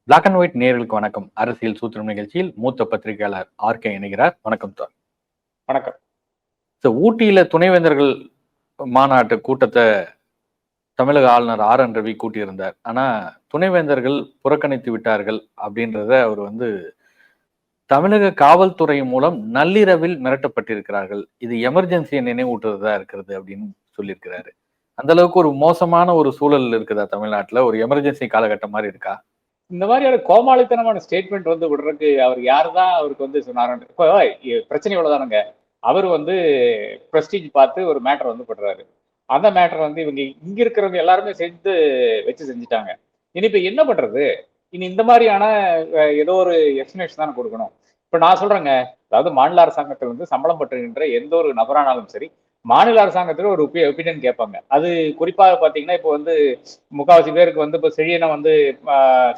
Black and white நேயர்களுக்கு வணக்கம். அரசியல் சூத்திரம் நிகழ்ச்சியில் மூத்த பத்திரிகையாளர் ஆர்கே இணைகிறார். வணக்கம் சார். வணக்கம். ஊட்டியில துணைவேந்தர்கள் மாநாட்டு கூட்டத்தை தமிழக ஆளுநர் RN ரவி கூட்டியிருந்தார். ஆனா துணைவேந்தர்கள் புறக்கணித்து விட்டார்கள் அப்படின்றத அவர் தமிழக காவல்துறை மூலம் நள்ளிரவில் மிரட்டப்பட்டிருக்கிறார்கள். இது எமர்ஜென்சியை நினைவூட்டுறதா இருக்கிறது அப்படின்னு சொல்லியிருக்கிறாரு. அந்த அளவுக்கு ஒரு மோசமான ஒரு சூழல் இருக்குதா தமிழ்நாட்டுல? ஒரு எமர்ஜென்சி காலகட்டம் மாதிரி இருக்கா? இந்த மாதிரியான கோமாளித்தனமான ஸ்டேட்மெண்ட் விடுறதுக்கு அவர் யாருதான் அவருக்கு சொன்னாரு? இப்போ பிரச்சனை இவ்வளவுதானுங்க. அவர் பிரஸ்டீஜ் பார்த்து ஒரு மேட்டர் பண்றாரு. அந்த மேட்டர் இவங்க இங்க இருக்கிறவங்க எல்லாருமே சேர்ந்து வச்சு செஞ்சுட்டாங்க. இனி இப்ப என்ன பண்றது? இனி இந்த மாதிரியான ஏதோ ஒரு எக்ஸ்பிளேஷன் தானே கொடுக்கணும். இப்ப நான் சொல்றேங்க, அதாவது மாநில அரசாங்கத்தில் சம்பளம் பெற்றுகின்ற எந்த ஒரு நபரானாலும் சரி, மாநில அரசாங்கத்துல ஒரு ஒப்பீனியன் கேட்பாங்க. அது குறிப்பாக பாத்தீங்கன்னா இப்போ முக்காவாசி பேருக்கு இப்போ செழியனை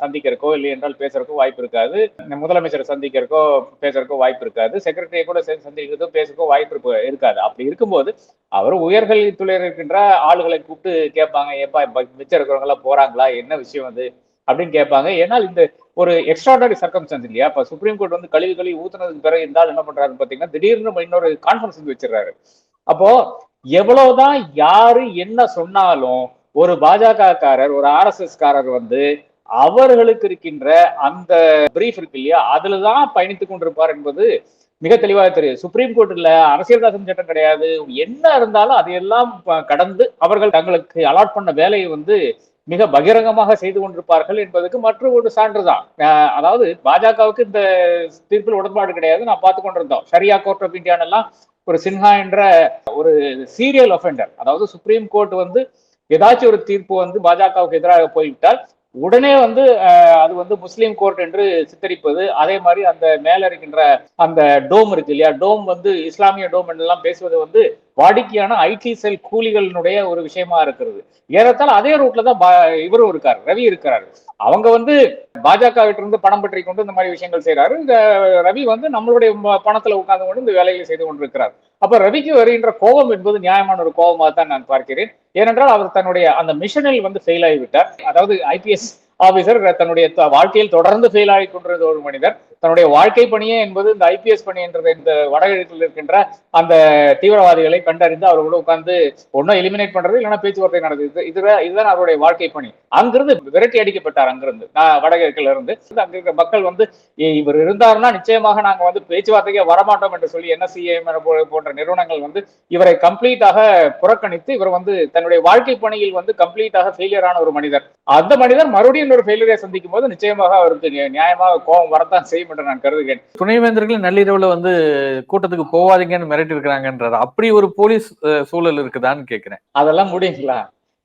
சந்திக்கிறக்கோ இல்லை என்றால் பேசுறதுக்கோ வாய்ப்பு இருக்காது. முதலமைச்சரை சந்திக்கிறக்கோ பேசுறதுக்கோ வாய்ப்பு இருக்காது. செக்ரட்டரியை கூட சந்திக்கிறதோ பேசுறதுக்கோ வாய்ப்பு இருக்காது. அப்படி இருக்கும்போது அவர் உயர்கல்வித்துறையில் இருக்கின்ற ஆளுகளை கூப்பிட்டு கேட்பாங்க, ஏப்பா மிச்சம் இருக்கிறவங்க எல்லாம் போறாங்களா, என்ன விஷயம் அப்படின்னு கேட்பாங்க. ஏன்னால் இந்த ஒரு எக்ஸ்ட்ராடனரி சர்க்கம்ஸ்டன்ஸ் இல்லையா? இப்ப சுப்ரீம் கோர்ட் கழுவி ஊத்துனதுக்கு பிறகு இருந்தால் என்ன பண்றாருன்னு பாத்தீங்கன்னா, திடீர்னு இன்னொரு கான்ஃபரன்ஸ் வச்சிடறாரு. அப்போ எவ்வளவுதான் யாரு என்ன சொன்னாலும் ஒரு பாஜக காரர், ஒரு RSS காரர் அவர்களுக்கு இருக்கின்ற அந்த பிரீஃப் இருக்கு இல்லையா, அதுலதான் பயணித்துக் கொண்டிருப்பார் என்பது மிக தெளிவாக தெரியும். சுப்ரீம் கோர்ட்ல அரசியல் சாசன சட்டம் கிடையாது. என்ன இருந்தாலும் அதையெல்லாம் கடந்து அவர்கள் தங்களுக்கு அலாட் பண்ண வேலையை மிக பகிரங்கமாக செய்து கொண்டிருப்பார்கள் என்பதற்கு மற்ற ஒரு சான்று தான். அதாவது பாஜகவுக்கு இந்த தீர்ப்பில் உடன்பாடு கிடையாது. நான் பார்த்து கொண்டிருந்தோம். ஷரியா கோர்ட் ஆஃப் இந்தியானெல்லாம் ஒரு சின்ஹா என்ற ஒரு சீரியல் ஒஃபெண்டர், அதாவது சுப்ரீம் கோர்ட் ஏதாச்சும் ஒரு தீர்ப்பு பாஜகவுக்கு எதிராக போய்விட்டால் உடனே அது முஸ்லீம் கோர்ட் என்று சித்தரிப்பது. அதே மாதிரி அந்த மேல இருக்கின்ற அந்த டோம் இருக்கு இல்லையா, டோம் இஸ்லாமிய டோம் என்றெல்லாம் பேசுவது வாடிக்கையான IT செல் கூலிகளினுடைய ஒரு விஷயமா இருக்கிறது. ஏறத்தால் அதே ரூட்ல தான் இவரும் இருக்காரு, ரவி இருக்கிறாரு. அவங்க பாஜக இருந்து பணம் பற்றி கொண்டு இந்த மாதிரி விஷயங்கள் செய்யறாரு. இந்த ரவி நம்மளுடைய பணத்துல உட்கார்ந்து கொண்டு இந்த வேலையை செய்து கொண்டிருக்கிறார். அப்ப ரவிக்கு வருகின்ற கோபம் என்பது நியாயமான ஒரு கோபமாக தான் நான் பார்க்கிறேன். ஏனென்றால் அவர் தன்னுடைய அந்த மிஷனில் ஃபெயில் ஆகிவிட்டார். அதாவது IPS ஆபீசர் தன்னுடைய வாழ்க்கையில் தொடர்ந்து ஃபெயில் ஆகி கொண்டிருந்த ஒரு மனிதர், தன்னுடைய வாழ்க்கை பணியே என்பது இந்த IPS பணி என்ற இந்த வடகிழக்கில் இருக்கின்ற அந்த தீவிரவாதிகளை கண்டறிந்து அவர்களோட உட்கார்ந்து ஒன்னும் எலிமினேட் பண்றது, இல்லைன்னா பேச்சுவார்த்தை நடக்குது. இதுதான் அவருடைய வாழ்க்கை பணி. அங்கிருந்து விரட்டி அடிக்கப்பட்டார். அங்கிருந்து வடகிழக்கில் இருந்து அங்க இருக்கிற மக்கள் இவர் இருந்தாருன்னா நிச்சயமாக நாங்க பேச்சுவார்த்தைக்கே வரமாட்டோம் என்று சொல்லி NSCM போன்ற நிறுவனங்கள் இவரை கம்ப்ளீட்டாக புறக்கணித்து, இவர் தன்னுடைய வாழ்க்கை பணியில் கம்ப்ளீட்டாக ஃபெயிலியரான ஒரு மனிதர். அந்த மனிதர் மறுபடியும் ஒரு ஃபெயிலியரை சந்திக்கும் போது நிச்சயமாக அவருக்கு நியாயமாக கோபம் வரத்தான் செய்யும் என்று நான் கருதுகிறேன். துணைவேந்தர்கள் நள்ளிரவுல கூட்டத்துக்கு போவாதீங்கன்னு மிரட்டி இருக்கிறாங்கன்றாரு. அப்படி ஒரு போலீஸ் சூழல் இருக்குதான்னு கேட்கிறேன். அதெல்லாம் முடியுங்களா?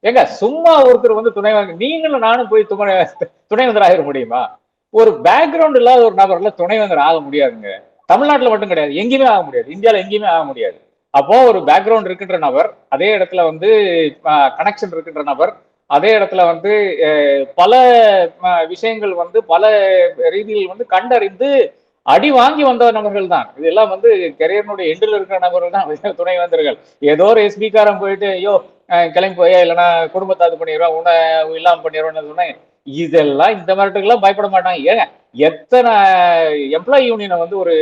ஏங்க, சும்மா ஒருத்தர் துணைவேந்தர், நீங்களும் நானும் போய் துணைவேந்தர் ஆகிட முடியுமா? ஒரு பேக்ரவுண்ட் இல்லாத ஒரு நபர்ல துணைவேந்தர் ஆக முடியாதுங்க. தமிழ்நாட்டுல மட்டும் கிடையாது, எங்கேயுமே ஆக முடியாது, இந்தியாவில எங்கேயுமே ஆக முடியாது. அப்போ ஒரு பேக்ரவுண்ட் இருக்கின்ற நபர், அதே இடத்துல கனெக்ஷன் இருக்கின்ற நபர், அதே இடத்துல பல விஷயங்கள் பல ரீதியில் கண்டறிந்து அடி வாங்கி வந்த நபர்கள் தான். இதெல்லாம் கெரியர்னுடைய எண்டில் இருக்கிற நபர்கள் தான் துணைவேந்தர்கள். ஏதோ ஒரு SB காரன் போயிட்டு ஐயோ கிளம்பி போயா, இல்லைன்னா குடும்பத்தை அது பண்ணிடுவேன், உன்னை இல்லாம பண்ணிடுவேன்னு சொன்னேன். இதெல்லாம் இந்த மிரட்டுக்கெல்லாம் பயப்பட மாட்டாங்க. ஏங்க, எத்தனை எம்ப்ளாயி யூனியனை ஒரு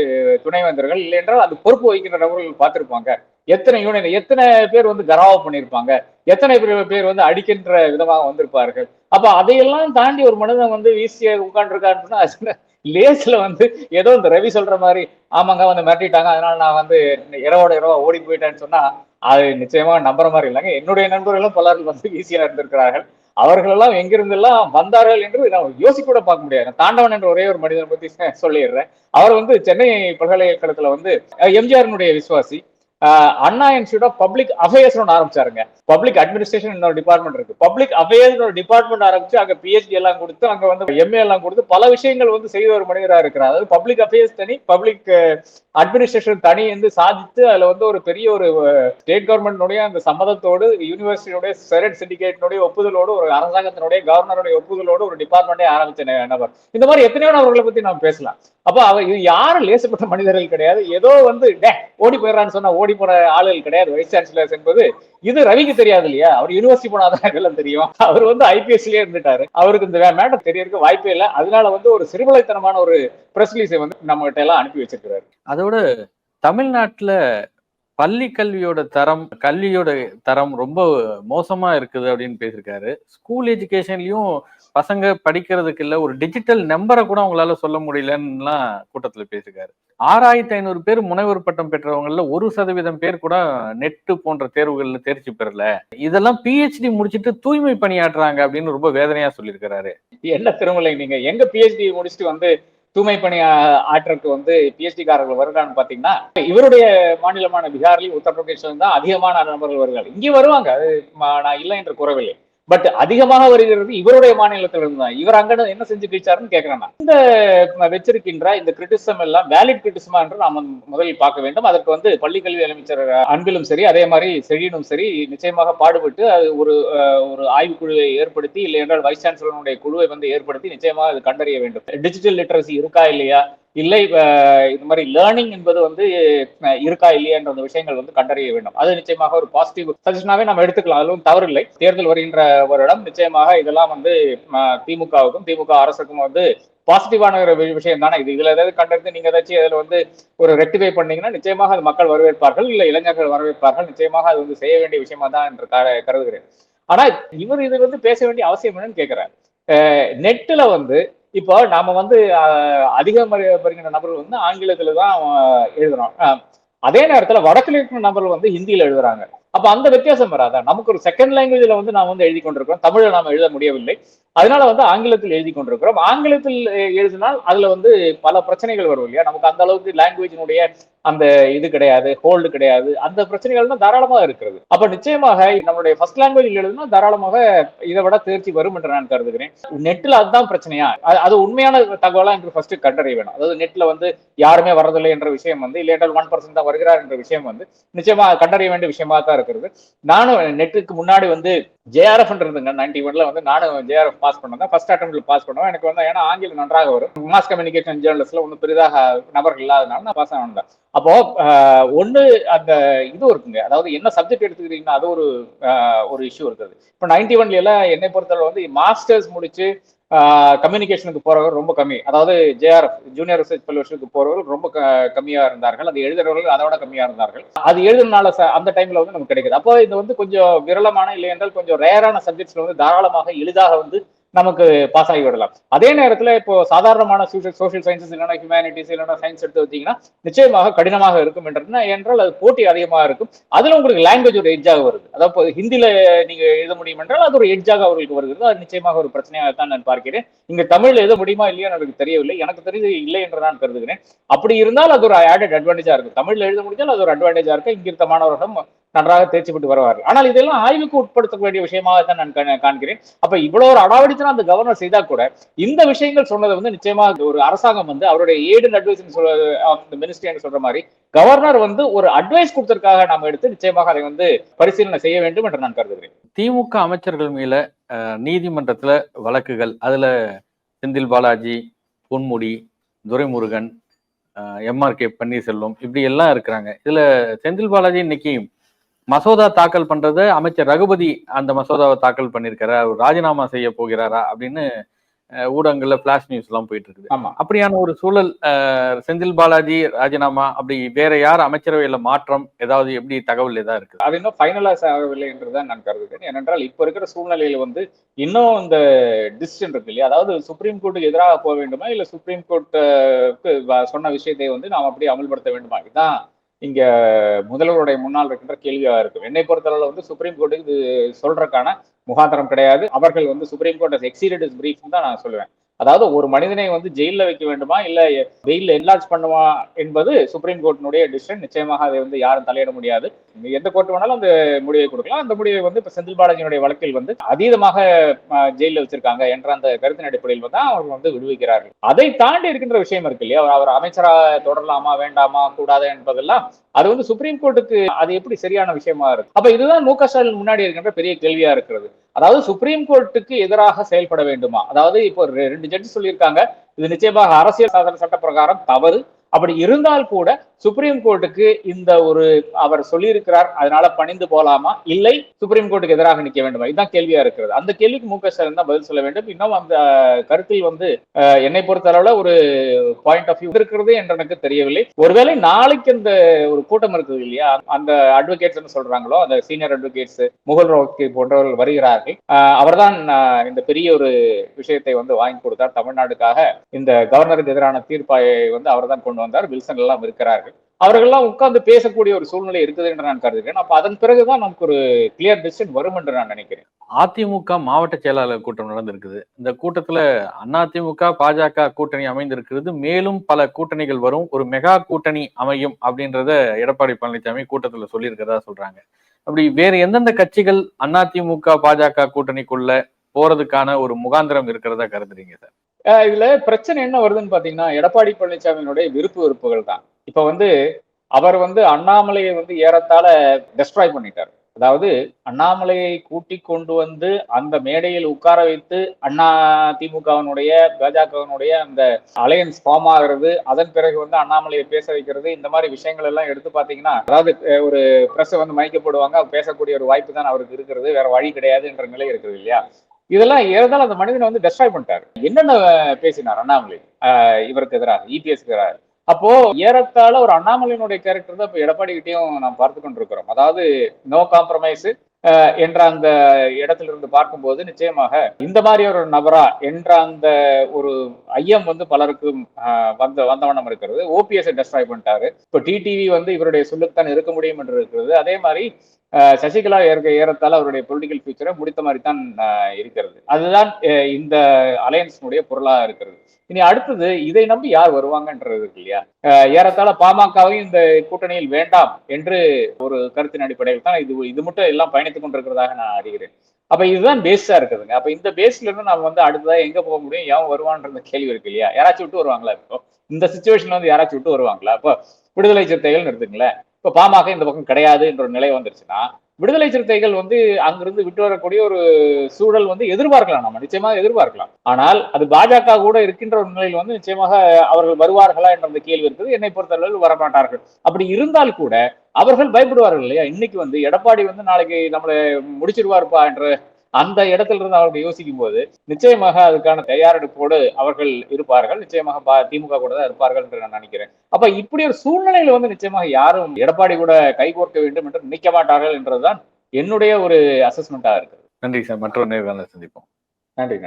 துணைவேந்தர்கள் இல்லை என்றால் அது பொறுப்பு வகிக்கின்ற நபர்கள் பார்த்திருப்பாங்க. எத்தனை யூனியன், எத்தனை பேர் கராவா பண்ணியிருப்பாங்க, எத்தனை பேர் அடிக்கின்ற விதமாக வந்திருப்பார்கள். அப்ப அதையெல்லாம் தாண்டி ஒரு மனிதன் வீசிய உட்காந்துருக்காருன்னு சொன்னா லேஸ்ல ஏதோ இந்த ரவி சொல்ற மாதிரி ஆமாங்க மிரட்டிட்டாங்க, அதனால நான் இரவோட இரவா ஓடி போயிட்டேன்னு சொன்னா அது நிச்சயமா நம்புற மாதிரி இல்லைங்க. என்னுடைய நண்பர்களும் பலர் வீசியா இருந்திருக்கிறார்கள். அவர்கள் எல்லாம் எங்கிருந்தெல்லாம் வந்தார்கள் என்று நான் யோசிக்க கூட பார்க்க முடியாது. தாண்டவன் என்ற ஒரே ஒரு மனிதனை பத்தி சொல்லிடுறேன். அவர் சென்னை பல்கலைக்கழகத்துல எம்ஜிஆர் விசுவாசி. Anna institute of public affairs ஆரம்பிச்சாருங்க. பப்ளிக் அட்மினிஸ்ட்ரேஷன் டிபார்ட்மெண்ட் இருக்கு. பப்ளிக் அஃபேர்ஸ் டிபார்ட்மெண்ட் ஆரம்பிச்சு அங்க PhD எல்லாம் கொடுத்து, அங்க MA எல்லாம் கொடுத்து பல விஷயங்கள் செய்த ஒரு மனிதராக இருக்கிறார். அதாவது பப்ளிக் அஃபேர்ஸ் தனி, பப்ளிக் அட்மினிஸ்ட்ரேஷன் தனி என்று சாதித்து அதுல ஒரு பெரிய ஒரு ஸ்டேட் கவர்மெண்ட்னுடைய அந்த சம்மதத்தோடு, யூனிவர்சிட்டியோட செனட் சிண்டிகேட்டினுடைய ஒப்புதலோடு, ஒரு அரசாங்கத்தினுடைய கவர்னருடைய ஒப்புதலோடு ஒரு டிபார்ட்மெண்டே ஆரம்பிச்ச நபர். இந்த மாதிரி எத்தனையோ நபர்களை பத்தி நாம் பேசலாம். அப்ப இது யாரும் லேசப்பட்ட மனிதர்கள் கிடையாது. ஏதோ ஓடி போயிடறான்னு சொன்னா ஓடி ஓடி போற ஆளுகள் கிடையாது வைஸ் சான்சலர்ஸ் என்பது. இது ரவிக்கு தெரியாது இல்லையா? அவர் யூனிவர்சிட்டி போனாதான் இதெல்லாம் தெரியும். அவர் வந்து ஐபிஎஸ்லயே இருந்துட்டாரு. அவருக்கு இந்த மேட்டர் தெரியறதுக்கு வாய்ப்பே இல்லை. அதனால வந்து ஒரு சிறுவலைத்தனமான ஒரு பிரஸ் ரிலீஸை வந்து நம்ம கிட்ட எல்லாம் அனுப்பி வச்சிருக்கிறாரு. அதோட தமிழ்நாட்டுல பள்ளி கல்வியோட தரம், கல்வியோட தரம் ரொம்ப மோசமா இருக்குது அப்படின்னு பேசியிருக்காரு. ஸ்கூல் எஜுகேஷன்லயும் பசங்க படிக்கிறதுக்கு இல்ல, ஒரு டிஜிட்டல் நம்பரை கூட அவங்களால சொல்ல முடியலன்னுலாம் கூட்டத்துல பேசியிருக்காரு. 6500 பேர் முனைவர் பட்டம் பெற்றவங்கல 1% பேர் கூட நெட் போன்ற தேர்வுகள்ல தேர்ச்சி பெறல. இதெல்லாம் பிஹெச்டி முடிச்சுட்டு தூய்மை பணியாற்றுறாங்க அப்படின்னு ரொம்ப வேதனையா சொல்லியிருக்கிறாரு. என்ன திருமலை, நீங்க எங்க பிஹெச்டி முடிச்சுட்டு வந்து தூய்மை பணி ஆற்றலுக்கு வந்து பிஹெச்டி காரர்கள் வருகிறான்னு பாத்தீங்கன்னா, இவருடைய மாநிலமான பீகார்லயும் உத்தரப்பிரதேசம் தான் அதிகமான நபர்கள் வருகிறார்கள். இங்கே வருவாங்க, அது நான் இல்லை என்று கூறவில்லை. பட் அதிகமாக வருகிறது இவருடைய மாநிலத்திலிருந்து தான். இவர் அங்க என்ன செஞ்சு கிழிச்சாருன்னு கேட்கிறேன். இந்த வச்சிருக்கின்ற இந்த கிரிட்டிசம் எல்லாம் வேலிட் கிரிட்டிசமா என்று நாம் முதலில் பார்க்க வேண்டும். அதற்கு வந்து பள்ளிக்கல்வி அமைச்சர் அன்பிலும் சரி, அதே மாதிரி செழியனும் சரி, நிச்சயமாக பாடுபட்டு அது ஒரு ஆய்வுக்குழுவை ஏற்படுத்தி, இல்லை என்றால் வைஸ் சான்சலருடைய குழுவை வந்து ஏற்படுத்தி நிச்சயமாக அது கண்டறிய வேண்டும். டிஜிட்டல் லிட்டரசி இருக்கா இல்லையா, இல்லை இந்த மாதிரி லேர்னிங் என்பது வந்து இருக்கா இல்லையா என்ற அந்த விஷயங்கள் வந்து கண்டறிய வேண்டும். அது நிச்சயமாக ஒரு பாசிட்டிவ் சஜஷனாவே நம்ம எடுத்துக்கலாம், அதுவும் தவறில்லை. தேர்தல் வருகின்ற வருடம் நிச்சயமாக இதெல்லாம் வந்து திமுகவுக்கும் திமுக அரசுக்கும் வந்து பாசிட்டிவான ஒரு விஷயம் தானே இது. இதுல ஏதாவது கண்டறிந்து நீங்க ஏதாச்சும் இதுல வந்து ஒரு ரெக்டிஃபை பண்ணீங்கன்னா நிச்சயமாக அது மக்கள் வரவேற்பார்கள், இல்ல இளைஞர்கள் வரவேற்பார்கள். நிச்சயமாக அது வந்து செய்ய வேண்டிய விஷயமா தான் என்று கருதுகிறேன். ஆனா இவர் இது வந்து பேச வேண்டிய அவசியம் என்னன்னு கேட்கிறார். நெட்ல வந்து இப்போ நாம வந்து அதிகம் வருகின்ற நபர்கள் வந்து ஆங்கிலத்துல தான் எழுதுறோம். அதே நேரத்துல வடக்கில் இருக்கிற நபர்கள் வந்து ஹிந்தியில எழுதுறாங்க. அப்ப அந்த வித்தியாசம் வராதா? நமக்கு ஒரு செகண்ட் லாங்குவேஜ்ல வந்து நாம் வந்து எழுதி கொண்டிருக்கிறோம், தமிழ்ல நாம எழுத முடியவில்லை. அதனால வந்து ஆங்கிலத்தில் எழுதி கொண்டிருக்கிறோம். ஆங்கிலத்தில் எழுதினால் அதுல வந்து பல பிரச்சனைகள் வரும் இல்லையா? நமக்கு அந்த அளவுக்கு லாங்குவேஜினுடைய அந்த இது கிடையாது, ஹோல்டு கிடையாது. அந்த பிரச்சனைகள் தான் தாராளமாக இருக்கிறது. அப்ப நிச்சயமாக நம்மளுடைய ஃபர்ஸ்ட் லாங்குவேஜ் எழுதுனா தாராளமாக இதை விட தேர்ச்சி வரும் என்று நான் கருதுகிறேன். நெட்ல அதுதான் பிரச்சனையா? அது உண்மையான தகவலா என்று ஃபர்ஸ்ட் கண்டறிய வேணும். அதாவது நெட்ல வந்து யாருமே வரதில்லை என்ற விஷயம் வந்து, இல்லை என்றால் 1% தான் வருகிறார் என்ற விஷயம் வந்து நிச்சயமா கண்டறிய வேண்டிய விஷயமா தான் இருக்கிறது. நானும் நெட்டுக்கு முன்னாடி வந்து ஜேஆர்எஃப் இருந்துங்க 91ல வந்து நானும் ஜேஆர்எஃப் பாஸ் பண்ணேன். ஃபர்ஸ்ட் அட்டெம்ப்ட்ல பாஸ் பண்ணுவேன். எனக்கு வந்து ஏன்னா ஆங்கிலம் நன்றாக வரும், மாஸ் கம்யூனிகேஷன் ஜேர்னலிஸ்ட்ல ஒன்றும் பெரிதாக நபர்கள் இல்லாதனால நான் பாஸ் ஆனேன். அப்போ ஒண்ணு அந்த இது இருக்குங்க, அதாவது என்ன சப்ஜெக்ட் எடுத்துக்கிறீங்கன்னா அது ஒரு இஷ்யூ இருக்குது. இப்போ 91ல எல்லாம் என்னை பொறுத்தவரை வந்து மாஸ்டர்ஸ் முடிச்சு கம்யூனிகேஷனுக்கு போறவர்கள் ரொம்ப கம்மி. அதாவது ஜேஆர்எஃப் ஜூனியர் ரிசர்ச் ஃபெலோஷிப்புக்கு போறவர்கள் ரொம்ப கம்மியா இருந்தார்கள். அது எழுதுறவர்கள் அதோட கம்மியா இருந்தார்கள். அது எழுதுனால அந்த டைம்ல வந்து நமக்கு கிடைக்குது. அப்போ இது வந்து கொஞ்சம் விரளமான, இல்லை என்றால் கொஞ்சம் ரேரான சப்ஜெக்ட்ஸ்ல வந்து தாராளமாக எளிதாக வந்து நமக்கு பாஸ் ஆகி விடலாம். அதே நேரத்துல இப்போ சாதாரணமான சோசியல் சயின்சஸ் இல்லைன்னா ஹியூமனிட்டிஸ் இல்லைன்னா சயின்ஸ் எடுத்து வச்சீங்கன்னா நிச்சயமாக கடினமாக இருக்கும் என்றால் அது போட்டி அதிகமாக இருக்கும். அதுல உங்களுக்கு லாங்குவேஜ் ஒரு எட்ஜாக வருது. அதாவது ஹிந்தியில நீங்க எழுத முடியும் என்றால் அது ஒரு எட்ஜாக அவர்களுக்கு வருகிறது. அது நிச்சயமாக ஒரு பிரச்சனையாக தான் நான் பார்க்கிறேன். இங்க தமிழ்ல எழுத முடியுமா இல்லையா எனக்கு தெரியவில்லை. எனக்கு தெரிஞ்சு இல்லை என்று நான் கருதுகிறேன். அப்படி இருந்தால் அது ஒரு ஆடட் அட்வான்டேஜா இருக்கு. தமிழ்ல எழுத முடிஞ்சால் அது ஒரு அட்வான்டேஜா இருக்கு. இங்க இருக்க மாணவர்களும் நன்றாக தேர்ச்சி பெற்று வருவார்கள். ஆனால் இதெல்லாம் ஆய்வுக்கு உட்படுத்த வேண்டிய விஷயமாக தான் நான் காண்கிறேன். அப்ப இவ்வளவு ஒரு அடாவடித்தனம் அந்த கவர்னர் செய்தா கூட இந்த விஷயங்கள் சொன்னது வந்து நிச்சயமாக ஒரு அரசாங்கம் வந்து அவருடைய எய்ட் அண்ட் அட்வைஸ் மினிஸ்ட்ரி சொல்ற மாதிரி கவர்னர் வந்து ஒரு அட்வைஸ் கொடுத்ததற்காக நாம எடுத்து நிச்சயமாக அதை வந்து பரிசீலனை செய்ய வேண்டும் என்று நான் கருதுகிறேன். திமுக அமைச்சர்கள் மேல நீதிமன்றத்துல வழக்குகள், அதுல செந்தில் பாலாஜி, பொன்முடி, துரைமுருகன், எம்ஆர்கே பன்னீர்செல்வம் இப்படி எல்லாம் இருக்கிறாங்க. இதுல செந்தில் பாலாஜி இன்னைக்கு மசோதா தாக்கல் பண்றத அமைச்சர் ரகுபதி அந்த மசோதாவை தாக்கல் பண்ணிருக்காரு, அவர் ராஜினாமா செய்ய போகிறாரா அப்படின்னு ஊடகங்கள்ல பிளாஷ் நியூஸ் எல்லாம் போயிட்டு இருக்குது. அப்படியான ஒரு சூழல், செந்தில் பாலாஜி ராஜினாமா, அப்படி வேற யார் அமைச்சரவையில மாற்றம் ஏதாவது எப்படி தகவல் ஏதாவது இருக்கு? அது இன்னும் ஃபைனலைஸ் ஆகவில்லை என்றுதான் நான் கருதுகிறேன். ஏனென்றால் இப்ப இருக்கிற சூழ்நிலையில வந்து இன்னும் இந்த டிசிஷன் இருக்கு இல்லையா, அதாவது சுப்ரீம் கோர்ட்டுக்கு எதிராக போக வேண்டுமா, இல்ல சுப்ரீம் கோர்ட்டுக்கு சொன்ன விஷயத்தை வந்து நாம் அப்படியே அமல்படுத்த வேண்டுமா, இதுதான் இங்க முதல்வருடைய முன்னால் இருக்கின்ற கேள்வியா இருக்கும். என்னை பொறுத்தளவுல வந்து சுப்ரீம் கோர்ட்டுக்கு இது சொல்றதுக்கான முகாந்திரம் கிடையாது. அவர்கள் வந்து supreme court exceeded is brief தான் நான் சொல்லுவேன். அதாவது ஒரு மனிதனை வந்து ஜெயில வைக்க வேண்டுமா இல்ல வெயில்ல என்லார்ஜ் பண்ணுமா என்பது சுப்ரீம் கோர்ட்டினுடைய டிசிஷன். நிச்சயமாக அதை வந்து யாரும் தலையிட முடியாது. எந்த கோர்ட் வேணாலும் அந்த முடிவை கொடுக்கலாம். அந்த முடிவை வந்து இப்ப செந்தில் பாலாஜியினுடைய வழக்கில் வந்து அதீதமாக ஜெயில வச்சிருக்காங்க என்ற அந்த கருத்தின் அடிப்படையில் வந்து அவர்கள் வந்து விடுவிக்கிறார்கள். அதை தாண்டி இருக்கின்ற விஷயம் இருக்கு இல்லையா, அவர் அமைச்சரா தொடரலாமா வேண்டாமா கூடாது என்பதெல்லாம் அது வந்து சுப்ரீம் கோர்ட்டுக்கு அது எப்படி சரியான விஷயமா இருக்கு. அப்ப இதுதான் மு க ஸ்டாலின் முன்னாடி இருக்கின்ற பெரிய கேள்வியா இருக்கிறது. அதாவது சுப்ரீம் கோர்ட்டுக்கு எதிராக செயல்பட வேண்டுமா, அதாவது இப்போ 2 ஜட்ஜ் சொல்லியிருக்காங்க இது நிச்சயமாக அரசியல் சாசன சட்ட பிரகாரம் தவறு, அப்படி இருந்தால் கூட சுப்ரீம் கோர்ட்டுக்கு இந்த ஒரு அவர் சொல்லியிருக்கிறார் அதனால பணிந்து போலாமா, இல்லை சுப்ரீம் கோர்ட்டுக்கு எதிராக நிற்க வேண்டுமா, இதுதான் கேள்வியா இருக்கிறது. அந்த கேள்விக்கு மு.க. ஸ்டாலின் தான் பதில் சொல்ல வேண்டும். இன்னும் அந்த கருத்தில் வந்து என்னை பொறுத்தளவுல ஒரு பாயிண்ட் ஆஃப் வியூ இருக்கிறது என்று எனக்கு தெரியவில்லை. ஒருவேளை நாளைக்கு அந்த ஒரு கூட்டம் இருக்குது இல்லையா, அந்த அட்வொகேட்ஸ் சொல்றாங்களோ, அந்த சீனியர் அட்வொகேட்ஸ் முகுல் ரோஹத்கி போன்றவர்கள் வருகிறார்கள். அவர்தான் இந்த பெரிய ஒரு விஷயத்தை வந்து வாங்கி கொடுத்தார் தமிழ்நாடுக்காக. இந்த கவர்னருக்கு எதிரான தீர்ப்பை வந்து அவர் தான் கொண்டு வந்தார். வில்சன் எல்லாம் இருக்கிறார்கள். அவர்கள்லாம் உட்கார்ந்து பேசக்கூடிய ஒரு சூழ்நிலை இருக்குது என்று நான் கருதுகிறேன். அப்ப அதன் பிறகுதான் நமக்கு ஒரு கிளியர் டிசிஷன் வரும் என்று நான் நினைக்கிறேன். அதிமுக மாவட்ட செயலாளர் கூட்டம் நடந்திருக்குது. இந்த கூட்டத்துல அதிமுக பாஜக கூட்டணி அமைந்திருக்கிறது. மேலும் பல கூட்டணிகள் வரும், ஒரு மெகா கூட்டணி அமையும் அப்படின்றத எடப்பாடி பழனிசாமி கூட்டத்துல சொல்லியிருக்கிறதா சொல்றாங்க. அப்படி வேற எந்தெந்த கட்சிகள் அதிமுக பாஜக கூட்டணிக்குள்ள போறதுக்கான ஒரு முகாந்திரம் இருக்கிறதா கருதுறீங்க சார்? இதுல பிரச்சனை என்ன வருதுன்னு பாத்தீங்கன்னா, எடப்பாடி பழனிசாமியினுடைய விருப்பு வெறுப்புகள் தான். இப்ப வந்து அவர் வந்து அண்ணாமலையை வந்து ஏறத்தாழ டெஸ்ட்ராய் பண்ணிட்டார். அதாவது அண்ணாமலையை கூட்டி கொண்டு வந்து அந்த மேடையில் உட்கார வைத்து அதிமுகவினுடைய பாஜகவினுடைய அந்த அலையன்ஸ் ஃபார்ம் ஆகிறது, அதன் பிறகு வந்து அண்ணாமலையை பேச வைக்கிறது, இந்த மாதிரி விஷயங்கள் எல்லாம் எடுத்து பாத்தீங்கன்னா, அதாவது ஒரு பிரஸ் வந்து மயக்கப்படுவாங்க, பேசக்கூடிய ஒரு வாய்ப்பு தான் அவருக்கு இருக்கிறது, வேற வழி கிடையாது என்ற நிலை இருக்குது இல்லையா. இதெல்லாம் ஏறதால் அந்த மனிதனை வந்து டெஸ்ட்ராய் பண்ணிட்டாரு. என்னென்ன பேசினார் அண்ணாமலை இவருக்கு எதிராக, இபிஎஸ் எதிராக. அப்போ ஏறத்தாழ ஒரு அண்ணாமலையினுடைய கேரக்டர் தான் இப்ப எடப்பாடி கிட்டையும் நாம் பார்த்து கொண்டிருக்கிறோம். அதாவது நோ காம்ப்ரமைஸ் என்ற அந்த இடத்திலிருந்து பார்க்கும்போது நிச்சயமாக இந்த மாதிரி ஒரு நபரா என்ற அந்த ஒரு ஐயம் வந்து பலருக்கும் வந்தவண்ணம் இருக்கிறது. ஓபிஎஸ் டெஸ்ட்ராய் பண்ணிட்டாரு. இப்போ டிடிவி வந்து இவருடைய சொல்லுக்குத்தான் இருக்க முடியும் என்று இருக்கிறது. அதே மாதிரி சசிகலா ஏறத்தால் அவருடைய பொலிட்டிக்கல் ஃபியூச்சரை முடித்த மாதிரி தான் இருக்கிறது. அதுதான் இந்த அலையன்ஸினுடைய பொருளாக இருக்கிறது. இனி அடுத்தது இதை நம்பி யார் வருவாங்கன்றது இருக்கு இல்லையா. ஏறத்தாழ பாமகவையும் இந்த கூட்டணியில் வேண்டாம் என்று ஒரு கருத்தின் அடிப்படையில் தான் இது மட்டும் எல்லாம் பயணித்துக் கொண்டிருக்கிறதாக நான் அறிகிறேன். அப்ப இதுதான் பேஸா இருக்குதுங்க. அப்ப இந்த பேஸ்ல இருந்து நம்ம வந்து அடுத்ததா எங்க போக முடியும், ஏன் வருவான்ற கேள்வி இருக்கு இல்லையா. யாராச்சும் விட்டு வருவாங்களா? இப்போ இந்த சிச்சுவேஷன்ல வந்து யாராச்சும் விட்டு வருவாங்களா? இப்போ விடுதலை சிறுத்தைகள் எடுத்துங்களேன். இப்ப பாமக இந்த பக்கம் கிடையாது என்ற ஒரு நிலை வந்துருச்சுன்னா, விடுதலை சிறுத்தைகள் வந்து அங்கிருந்து விட்டு வரக்கூடிய ஒரு சூழல் வந்து எதிர்பார்க்கலாம், நம்ம நிச்சயமாக எதிர்பார்க்கலாம். ஆனால் அது பாஜக கூட இருக்கின்ற ஒரு நிலையில் வந்து நிச்சயமாக அவர்கள் வருவார்களா என்ற அந்த கேள்வி இருக்குது. என்னை பொறுத்தளவில் வரமாட்டார்கள். அப்படி இருந்தால் கூட அவர்கள் பயப்படுவார்கள் இல்லையா. இன்னைக்கு வந்து எடப்பாடி வந்து நாளைக்கு நம்மளை முடிச்சிருவாருப்பா என்ற அந்த இடத்துல இருந்து அவர்கள் யோசிக்கும் போது நிச்சயமாக அதுக்கான தயாரெடுப்போடு அவர்கள் இருப்பார்கள். நிச்சயமாக திமுக கூட தான் இருப்பார்கள் என்று நான் நினைக்கிறேன். அப்ப இப்படி ஒரு சூழ்நிலையில வந்து நிச்சயமாக யாரும் எடப்பாடி கூட கைகோர்க்க வேண்டும் என்று நினைக்க மாட்டார்கள் என்றதுதான் என்னுடைய ஒரு அசஸ்மெண்டா இருக்கு. நன்றி சார். மற்றொரு நேர்காணல சந்திப்போம். நன்றி.